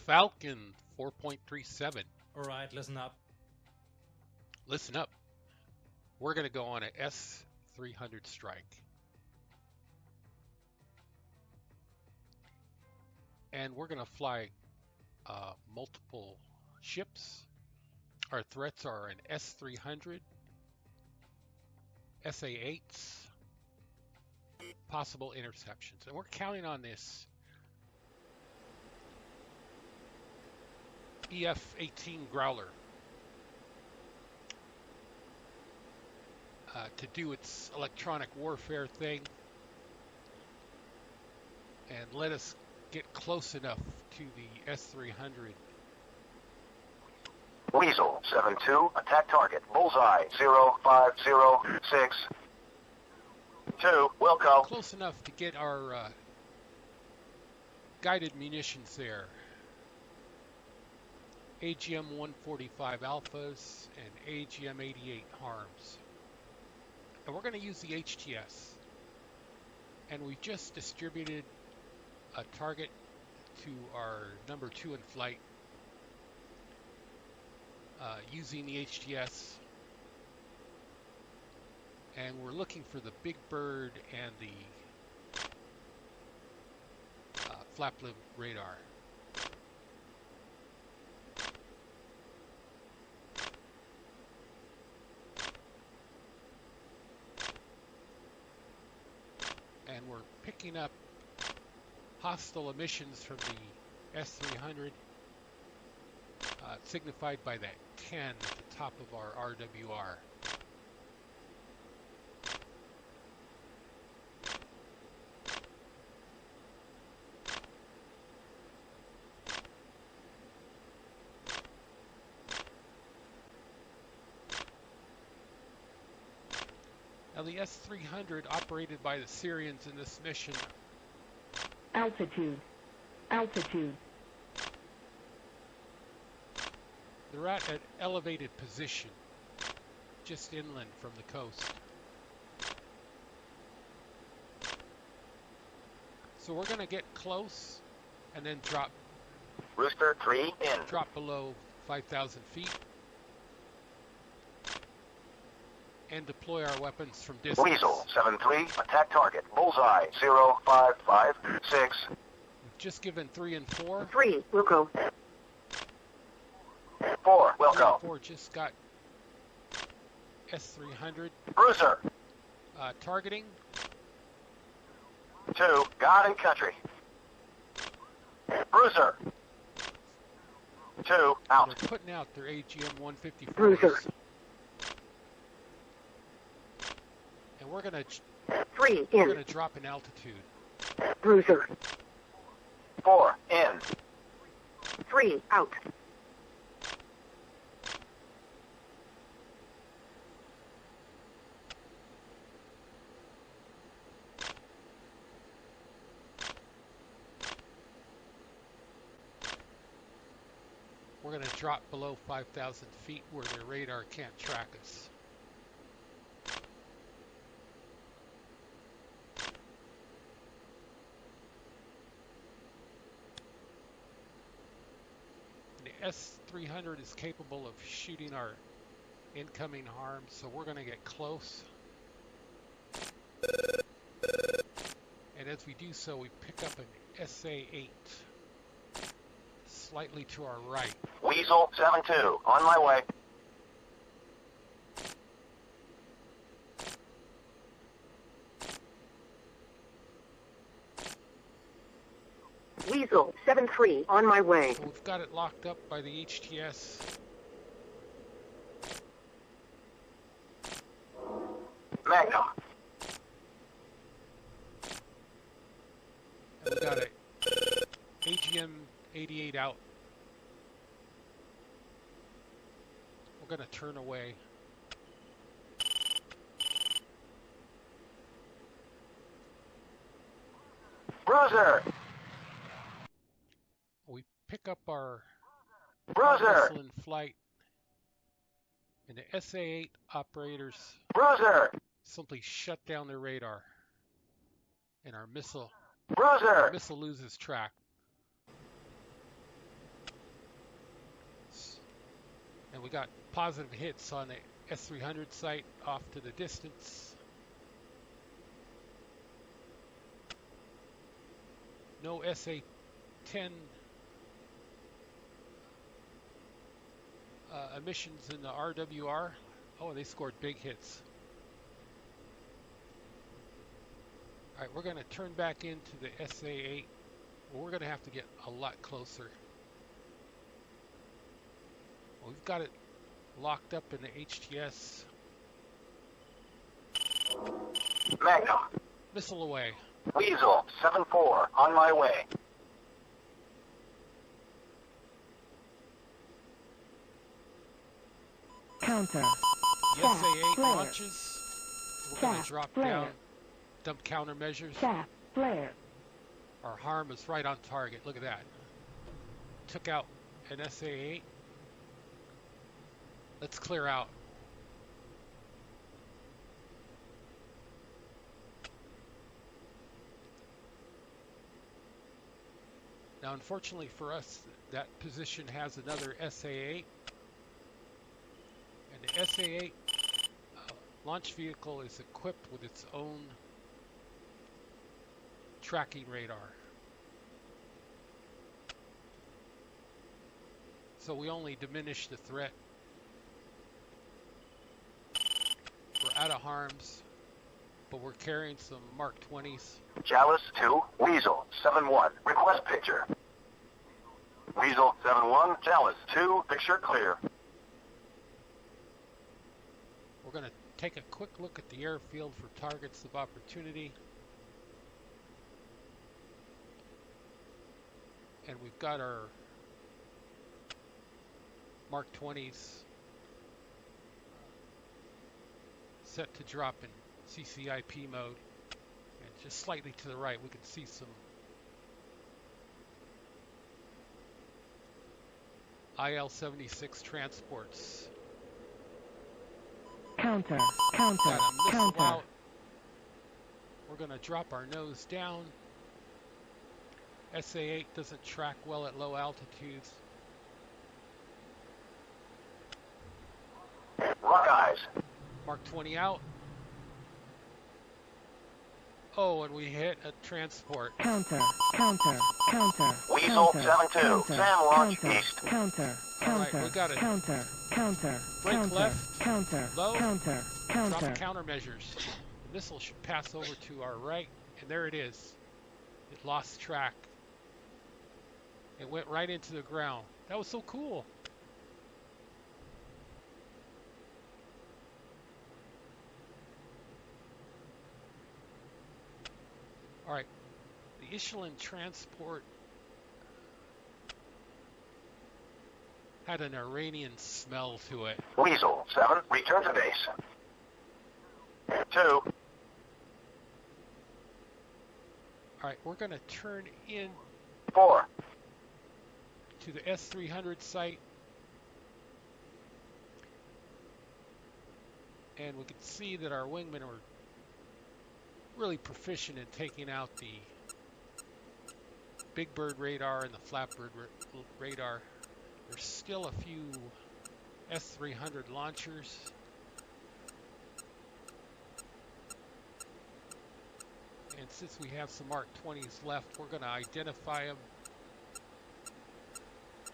Falcon 4.37. All right, listen up. Listen up. We're going to go on an S-300 strike. And we're going to fly multiple ships. Our threats are an S-300, SA-8s, possible interceptions. And we're counting on this EF-18 Growler to do its electronic warfare thing and let us get close enough to the S-300. Weasel 7-2, attack target, bullseye 0506. 2, Wilco. Close enough to get our guided munitions there. AGM-145 Alphas and AGM-88 Harms. And we're going to use the HTS. And we just distributed a target to our number 2 in flight using the HTS. And we're looking for the Big Bird and the flap lip radar. And we're picking up hostile emissions from the S-300, signified by that 10 at the top of our RWR. Now the S-300 operated by the Syrians in this mission. Altitude. Altitude. They're at an elevated position, just inland from the coast. So we're going to get close and then drop. Rooster 3 in. Drop below 5,000 feet. And deploy our weapons from distance. Weasel 7-3, attack target, bullseye 0556. We've just given 3 and 4. 3, Wilco. 4, 3 Wilco. and 4 just got S-300 Bruiser targeting. 2, God and Country. Bruiser 2, out. They're putting out their AGM-154s. Bruiser. And we're gonna 3, we're in. gonna drop in altitude. Bruiser. 4, in. 3, out. We're gonna drop below 5,000 feet where their radar can't track us. The S-300 is capable of shooting our incoming harms, so we're going to get close. And as we do so, we pick up an SA-8 slightly to our right. Weasel 7-2, on my way. Weasel 7-3, on my way. So we've got it locked up by the HTS. Magnum. And we've got a AGM-88 out. We're going to turn away. Bruiser. We pick up our Bruiser. missile in flight, and the SA-8 operators Bruiser. simply shut down their radar, and our missile Bruiser. loses track. we got positive hits on the S-300 site off to the distance. No SA-10 emissions in the RWR. Oh, they scored big hits. All right, we're going to turn back into the SA-8. Well, we're going to have to get a lot closer. Well, we've got it locked up in the HTS. Magnum. Missile away. Weasel 7-4 on my way. Counter. The SA-8 flare. launches. We're going to drop flare. down, dump countermeasures. Shaft flare. Our harm is right on target. Look at that. Took out an SA-8. Let's clear out. Now, unfortunately for us, that position has another SA-8. And the SA-8 launch vehicle is equipped with its own tracking radar. So we only diminish the threat. We're out of harms, but we're carrying some Mark 20s. Chalice 2, Weasel 7-1. Request picture. Weasel 7-1, Chalice 2, picture clear. We're going to take a quick look at the airfield for targets of opportunity. And we've got our Mark 20s set to drop in CCIP mode. And just slightly to the right, we can see some IL-76 transports. Counter. Got a missile out. We're going to drop our nose down. SA-8 doesn't track well at low altitudes. Rock eyes. Mark 20 out. Oh, and we hit a transport. Counter. Weasel 7-2, Sam launch east. Counter. All right, we got it. Counter. Brake left. Low. Counter. Drop countermeasures. The missile should pass over to our right, and there it is. It lost track. It went right into the ground. That was so cool. All right, the Fictional transport had an Iranian smell to it. Weasel 7, return to base. 2. All right, we're going to turn in 4. to the S-300 site. And we can see that our wingmen are really proficient in taking out the Big Bird radar and the Flatbird radar. There's still a few S-300 launchers. And since we have some Mark 20s left, we're going to identify them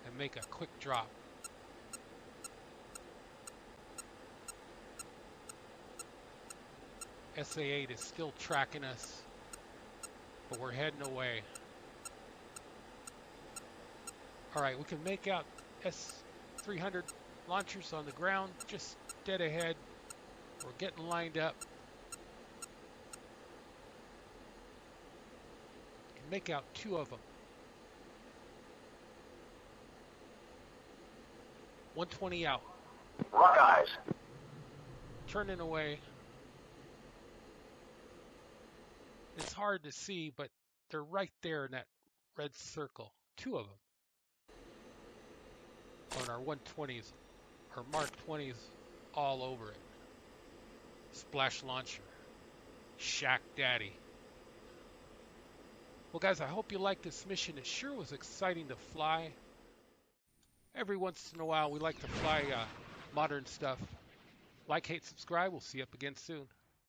and make a quick drop. SA-8 is still tracking us, but we're heading away. All right, we can make out S-300 launchers on the ground, just dead ahead. We're getting lined up. Can make out 2 of them. 120 out. Rock eyes. Turning away. It's hard to see, but they're right there in that red circle. 2 of them. On our 120s, our Mark 20s all over it. Splash launcher. Shack Daddy. Well, guys, I hope you liked this mission. It sure was exciting to fly. Every once in a while, we like to fly modern stuff. Like, hate, subscribe. We'll see you up again soon.